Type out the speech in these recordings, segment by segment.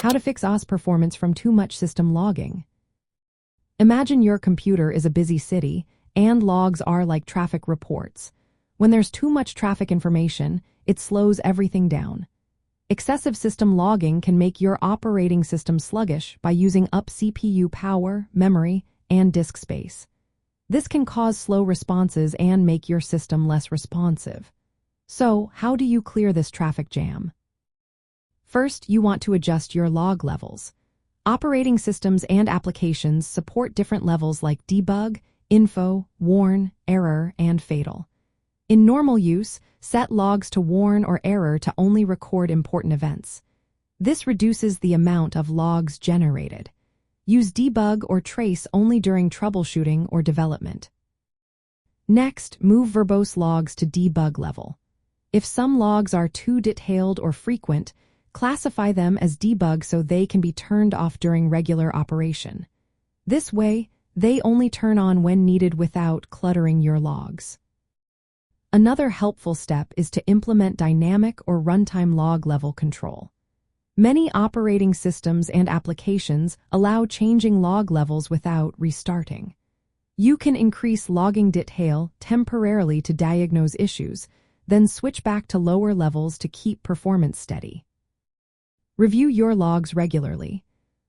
How to fix OS performance from too much system logging. Imagine your computer is a busy city, and logs are like traffic reports. When there's too much traffic information, it slows everything down. Excessive system logging can make your operating system sluggish by using up CPU power, memory, and disk space. This can cause slow responses and make your system less responsive. So, how do you clear this traffic jam? First, you want to adjust your log levels. Operating systems and applications support different levels like debug, info, warn, error, and fatal. In normal use, set logs to warn or error to only record important events. This reduces the amount of logs generated. Use debug or trace only during troubleshooting or development. Next, move verbose logs to debug level. If some logs are too detailed or frequent, classify them as debug so they can be turned off during regular operation. This way, they only turn on when needed without cluttering your logs. Another helpful step is to implement dynamic or runtime log level control. Many operating systems and applications allow changing log levels without restarting. You can increase logging detail temporarily to diagnose issues, then switch back to lower levels to keep performance steady. Review your logs regularly.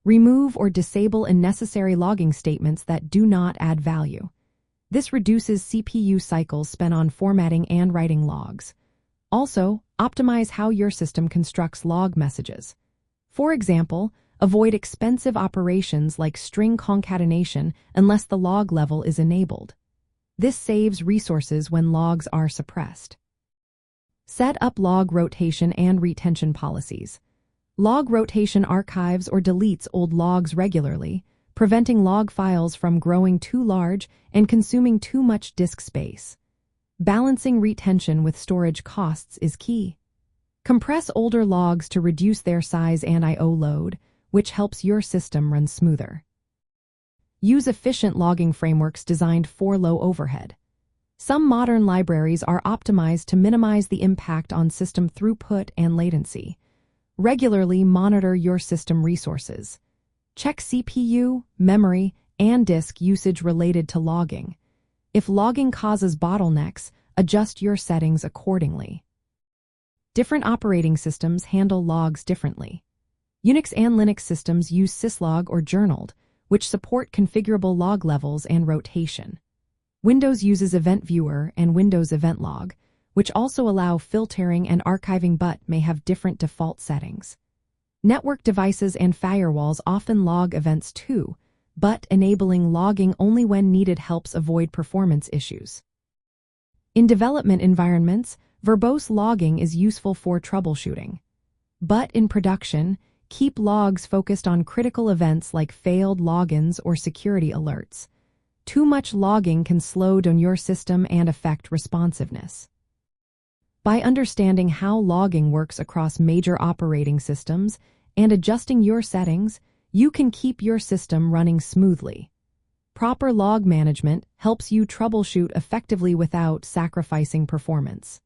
Remove or disable unnecessary logging statements that do not add value. This reduces CPU cycles spent on formatting and writing logs. Also, optimize how your system constructs log messages. For example, avoid expensive operations like string concatenation unless the log level is enabled. This saves resources when logs are suppressed. Set up log rotation and retention policies. Log rotation archives or deletes old logs regularly, preventing log files from growing too large and consuming too much disk space. Balancing retention with storage costs is key. Compress older logs to reduce their size and I/O load, which helps your system run smoother. Use efficient logging frameworks designed for low overhead. Some modern libraries are optimized to minimize the impact on system throughput and latency. Regularly monitor your system resources. Check CPU, memory, and disk usage related to logging. If logging causes bottlenecks, adjust your settings accordingly. Different operating systems handle logs differently. Unix and Linux systems use syslog or journaled, which support configurable log levels and rotation. Windows uses Event Viewer and Windows Event Log, which also allow filtering and archiving but may have different default settings. Network devices and firewalls often log events too, but enabling logging only when needed helps avoid performance issues. In development environments, verbose logging is useful for troubleshooting. But in production, keep logs focused on critical events like failed logins or security alerts. Too much logging can slow down your system and affect responsiveness. By understanding how logging works across major operating systems and adjusting your settings, you can keep your system running smoothly. Proper log management helps you troubleshoot effectively without sacrificing performance.